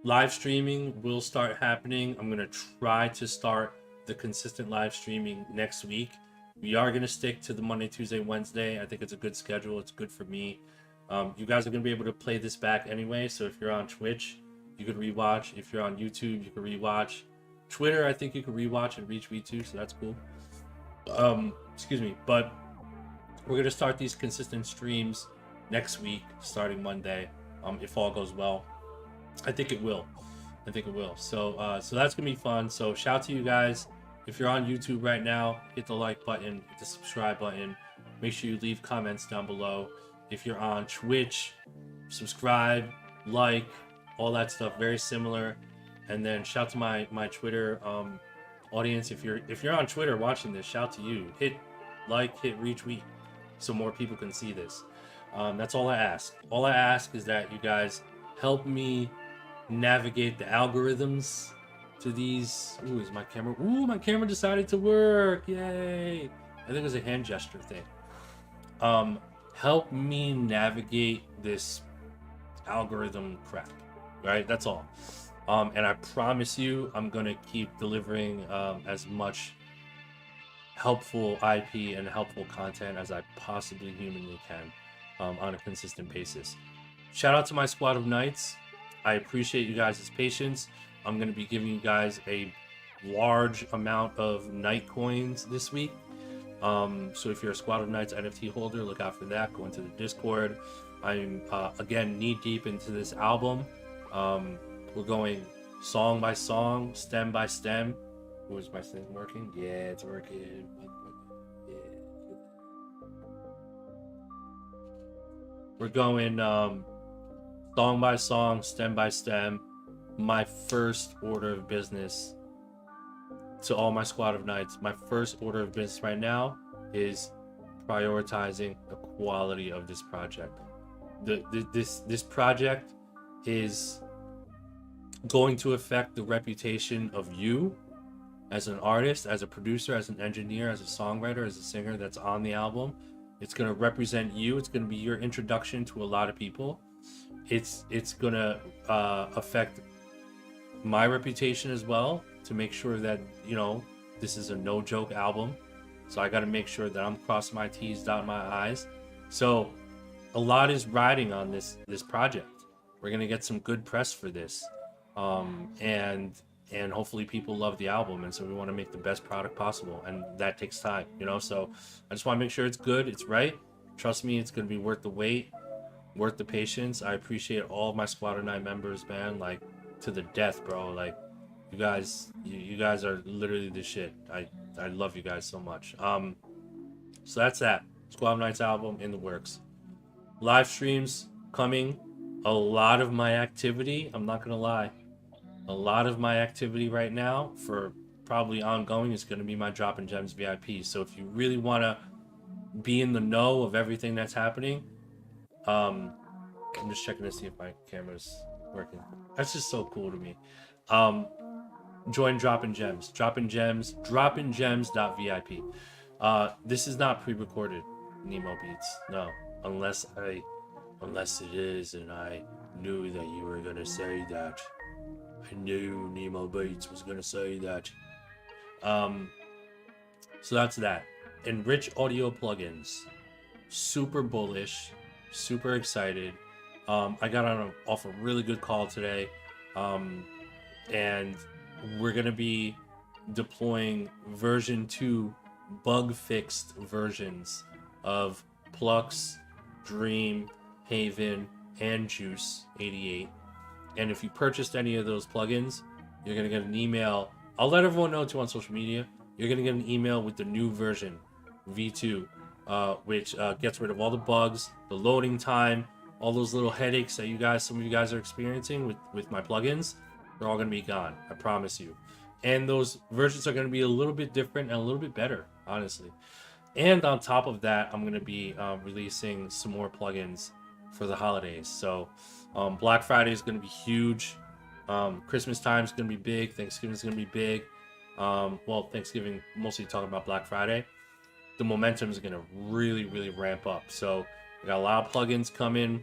Speaker 1: live streaming will start happening. I'm gonna try to start the consistent live streaming next week. We are gonna stick to the Monday, Tuesday, Wednesday. I think it's a good schedule. It's good for me. You guys are gonna be able to play this back anyway. So if you're on Twitch, you could rewatch. If you're on YouTube, you could rewatch. Twitter, I think you could rewatch and retweet too, so that's cool. Excuse me, but we're gonna start these consistent streams next week, starting Monday. If all goes well, I think it will. I think it will. So, so that's gonna be fun. So, shout out to you guys. If you're on YouTube right now, hit the like button, hit the subscribe button. Make sure you leave comments down below. If you're on Twitch, subscribe, like, all that stuff. Very similar. And then shout to my Twitter audience. If you're on Twitter watching this, shout to you. Hit like, hit retweet, so more people can see this. That's all I ask. All I ask is that you guys help me navigate the algorithms to these. Ooh, is my camera? Ooh, my camera decided to work! Yay! I think it was a hand gesture thing. Help me navigate this algorithm crap. Right? That's all. And I promise you, I'm gonna keep delivering as much helpful IP and helpful content as I possibly humanly can on a consistent basis. Shout out to my squad of knights. I appreciate you guys' patience. I'm gonna be giving you guys a large amount of knight coins this week. So if you're a squad of knights NFT holder, look out for that. Go into the Discord. I'm again knee deep into this album. We're going song by song, stem by stem. Was my thing working? Yeah, it's working. Yeah. We're going song by song, stem by stem. My first order of business to all my squad of knights, my first order of business right now is prioritizing the quality of this project. This project is going to affect the reputation of you as an artist, as a producer, as an engineer, as a songwriter, as a singer that's on the album. It's going to represent you. It's going to be your introduction to a lot of people. It's going to affect my reputation as well, to make sure that, you know, this is a no joke album. So I got to make sure that I'm crossing my T's, dotting my I's. So a lot is riding on this project. We're going to get some good press for this. And hopefully people love the album, and so we want to make the best product possible, and that takes time, you know. So I just want to make sure it's good, it's right. Trust me, it's going to be worth the wait, worth the patience. I appreciate all of my Squad of 9 members, man, like to the death, bro. Like you guys are literally the shit. I love you guys so much. So that's that. Squad of 9's album in the works. Live streams coming. A lot of my activity, I'm not gonna lie, a lot of my activity right now for probably ongoing is going to be my Dropping Gems VIP. So if you really want to be in the know of everything that's happening, I'm just checking to see if my camera's working. That's just so cool to me. Join Dropping Gems. Dropping Gems, droppinggems.vip. This is not pre-recorded, Nemo Beats. No, unless it is, and I knew that you were gonna say that. I knew Nemo Beats was gonna say that. So that's that. Enrich audio plugins. Super bullish, super excited. I got off a really good call today, and we're gonna be deploying version 2 bug fixed versions of Plux, Dream, Haven, and Juice 88. And if you purchased any of those plugins, you're gonna get an email. I'll let everyone know too on social media. You're gonna get an email with the new version, V2, which gets rid of all the bugs, the loading time, all those little headaches that some of you guys are experiencing with my plugins. They're all gonna be gone, I promise you. And those versions are gonna be a little bit different and a little bit better, honestly. And on top of that, I'm gonna be releasing some more plugins for the holidays. So Black Friday is going to be huge. Christmas time is going to be big. Thanksgiving is going to be big. Well, Thanksgiving, mostly talking about Black Friday. The momentum is going to really, really ramp up. So we got a lot of plugins coming.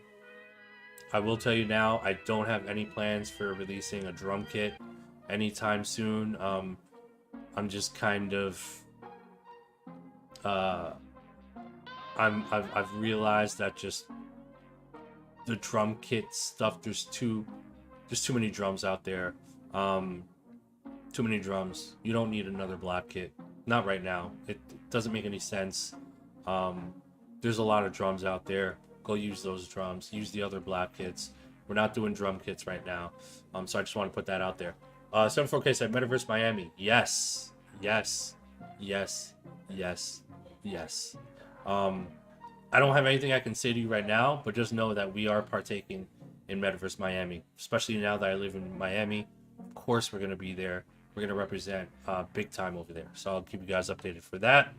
Speaker 1: I will tell you now, I don't have any plans for releasing a drum kit anytime soon. I'm just kind of I've realized that just the drum kit stuff, there's too many drums out there. Too many drums. You don't need another Blap-Kit. Not right now. It doesn't make any sense. There's a lot of drums out there. Go use those drums. Use the other Blap-Kits. We're not doing drum kits right now. So I just want to put that out there. 74K said Metaverse Miami. Yes. Yes. Yes. Yes. Yes. I don't have anything I can say to you right now, but just know that we are partaking in Metaverse Miami, especially now that I live in Miami. Of course, we're going to be there. We're going to represent big time over there. So I'll keep you guys updated for that.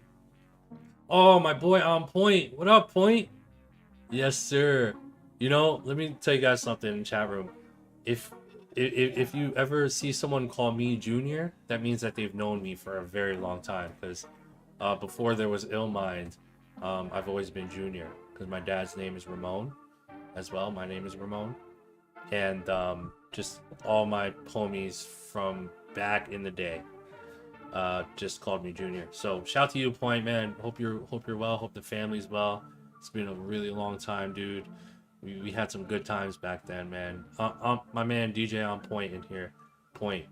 Speaker 1: Oh, my boy On Point. What up, Point? Yes, sir. You know, let me tell you guys something in the chat room. If you ever see someone call me Junior, that means that they've known me for a very long time. Because before there was Illmind, I've always been Junior. Because my dad's name is Ramon as well. My name is Ramon. And just all my homies from back in the day just called me Junior. So shout to you, Point, man. Hope you're well. Hope the family's well. It's been a really long time, dude. We had some good times back then, man. My man DJ On Point in here. Point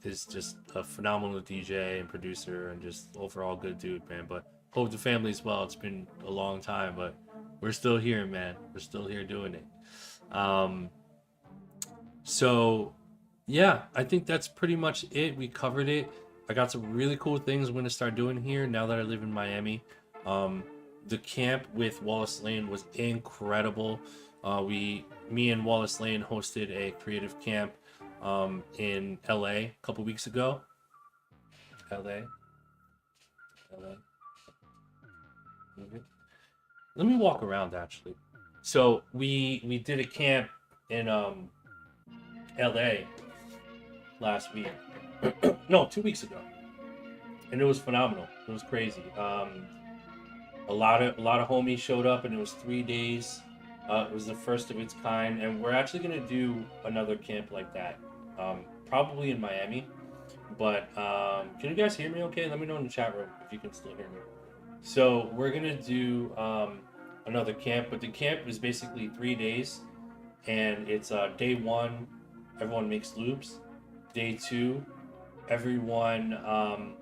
Speaker 1: is just a phenomenal DJ and producer and just overall good dude, man. But hope the family's well. It's been a long time, but we're still here, man. We're still here doing it. So yeah, I think that's pretty much it. We covered it. I got some really cool things I'm going to start doing here now that I live in Miami. The camp with Wallace Lane was incredible. Me and Wallace Lane hosted a creative camp in LA a couple weeks ago. LA. Let me walk around actually. So we did a camp in LA last week. No, 2 weeks ago. And it was phenomenal. It was crazy. A lot of homies showed up, and it was 3 days. It was the first of its kind, and we're actually gonna do another camp like that, probably in Miami. But can you guys hear me? Okay, let me know in the chat room if you can still hear me. So we're gonna do another camp, but the camp is basically 3 days, and it's day 1, everyone makes loops. Day 2, everyone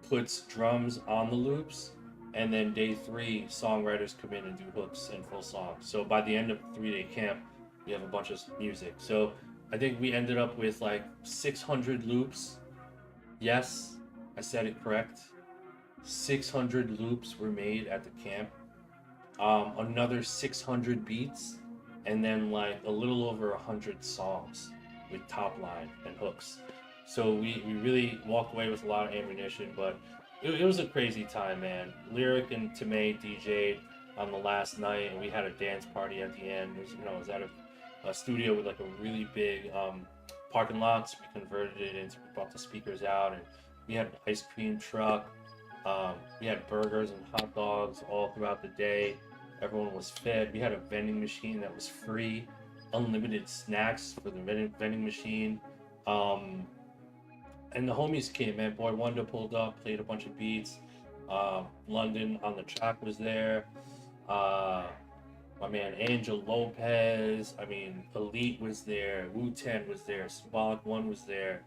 Speaker 1: puts drums on the loops. And then day 3, songwriters come in and do hooks and full songs. So by the end of the 3-day camp, we have a bunch of music. So I think we ended up with like 600 loops. Yes, I said it correct. 600 loops were made at the camp. Another 600 beats. And then like a little over 100 songs with top line and hooks. So we really walked away with a lot of ammunition, but it was a crazy time, man. Lyric and Tomei DJ'd on the last night, and we had a dance party at the end. It was at a studio with like a really big parking lot. So we converted it into, we brought the speakers out, and we had an ice cream truck. We had burgers and hot dogs all throughout the day. Everyone was fed. We had a vending machine that was free, unlimited snacks for the vending machine. And the homies came, man. Boy Wonder pulled up, played a bunch of beats. London on the track was there. My man Angel Lopez. I mean, Elite was there. Wu-Ten was there. Symbolic One was there.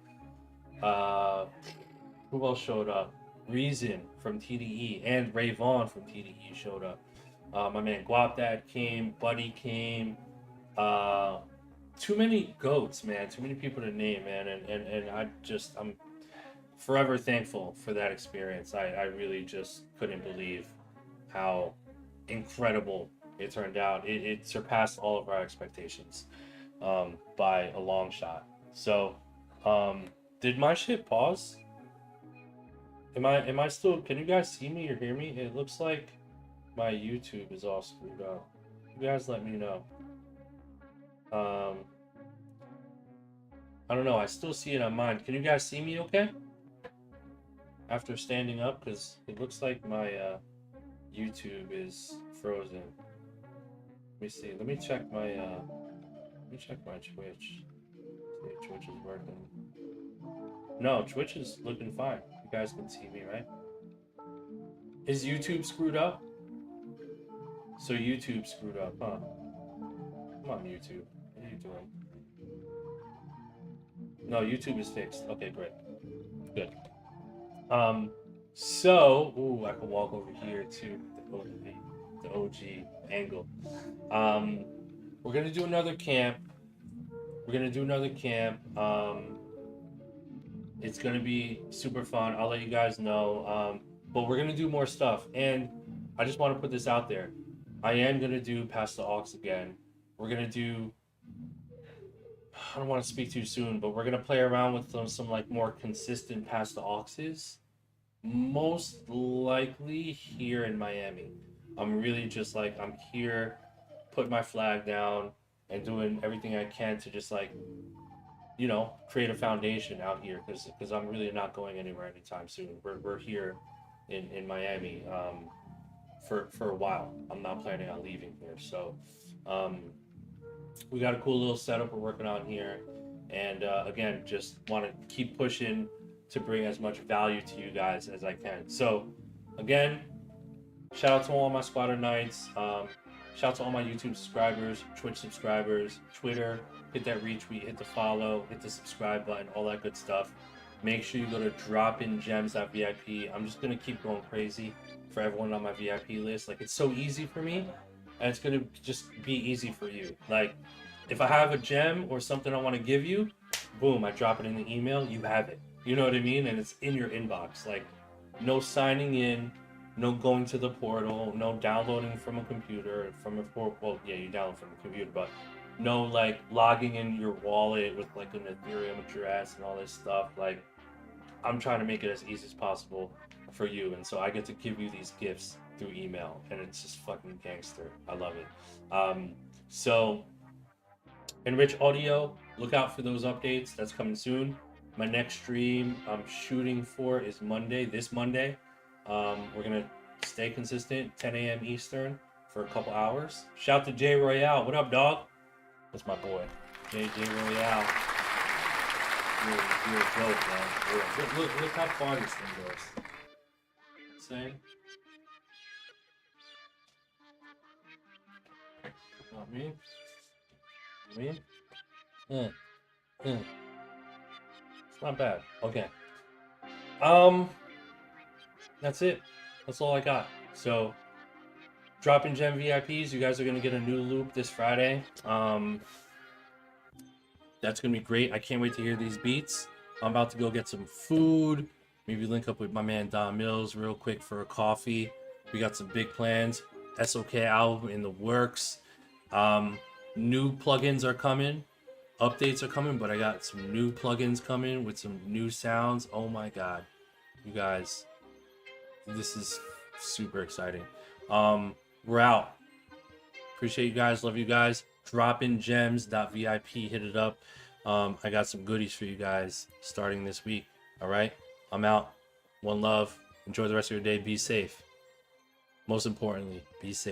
Speaker 1: Who else showed up? Reason from TDE and Ray Vaughn from TDE showed up. My man Guap Dad came. Buddy came. Too many goats, man. Too many people to name, man. And I'm forever thankful for that experience. I really just couldn't believe how incredible it turned out. It surpassed all of our expectations by a long shot. So, did my shit pause? Am I still? Can you guys see me or hear me? It looks like my YouTube is all screwed up. You guys let me know. I don't know. I still see it on mine. Can you guys see me okay? After standing up, because it looks like my YouTube is frozen. Let me see. Let me check my Twitch. See if Twitch is working. No, Twitch is looking fine. You guys can see me, right? Is YouTube screwed up? So YouTube screwed up, huh? Come on, YouTube. What are you doing? No, YouTube is fixed. Okay, great. Good. So, ooh, I can walk over here to the OG angle. We're gonna do another camp. It's gonna be super fun. I'll let you guys know. But we're gonna do more stuff, and I just want to put this out there. I am gonna do Pass the Aux again. We're gonna do. I don't want to speak too soon, but we're gonna play around with some like more consistent Pass the Auxes. Most likely here in Miami. I'm really just like I'm here, put my flag down, and doing everything I can to just like, you know, create a foundation out here because I'm really not going anywhere anytime soon. We're here in Miami for a while. I'm not planning on leaving here. So we got a cool little setup we're working on here, and again, just want to keep pushing to bring as much value to you guys as I can. So again, shout out to all my Squatter Knights. Shout out to all my YouTube subscribers, Twitch subscribers, Twitter. Hit that retweet, hit the follow, hit the subscribe button, all that good stuff. Make sure you go to dropingems.vip. I'm just gonna keep going crazy for everyone on my VIP list. Like, it's so easy for me, and it's gonna just be easy for you. Like, if I have a gem or something I want to give you, boom, I drop it in the email, you have it. You know what I mean? And it's in your inbox. Like, no signing in, no going to the portal, no downloading from a computer, from a portal. Well, yeah, you download from a computer, but no like logging in your wallet with like an Ethereum address and all this stuff. Like, I'm trying to make it as easy as possible for you, and so I get to give you these gifts through email, and it's just fucking gangster. I love it. So Enrich Audio, look out for those updates. That's coming soon. My next stream I'm shooting for is Monday, this Monday. We're gonna stay consistent, 10 a.m. Eastern for a couple hours. Shout to Jay Royale. What up, dog? That's my boy, J Royale. You're a joke, man. Look how far this thing goes. Insane. Not me. Me? It's not bad. Okay. That's it. That's all I got. So, dropping gem VIPs. You guys are gonna get a new loop this Friday. That's gonna be great. I can't wait to hear these beats. I'm about to go get some food. Maybe link up with my man Don Mills real quick for a coffee. We got some big plans. SOK album in the works. New plugins are coming. Updates are coming, but I got some new plugins coming with some new sounds. Oh my god, you guys, this is super exciting. We're out. Appreciate you guys. Love you guys. Dropingems.vip. Hit it up. I got some goodies for you guys starting this week. All right, I'm out. One love. Enjoy the rest of your day. Be safe. Most importantly, be safe.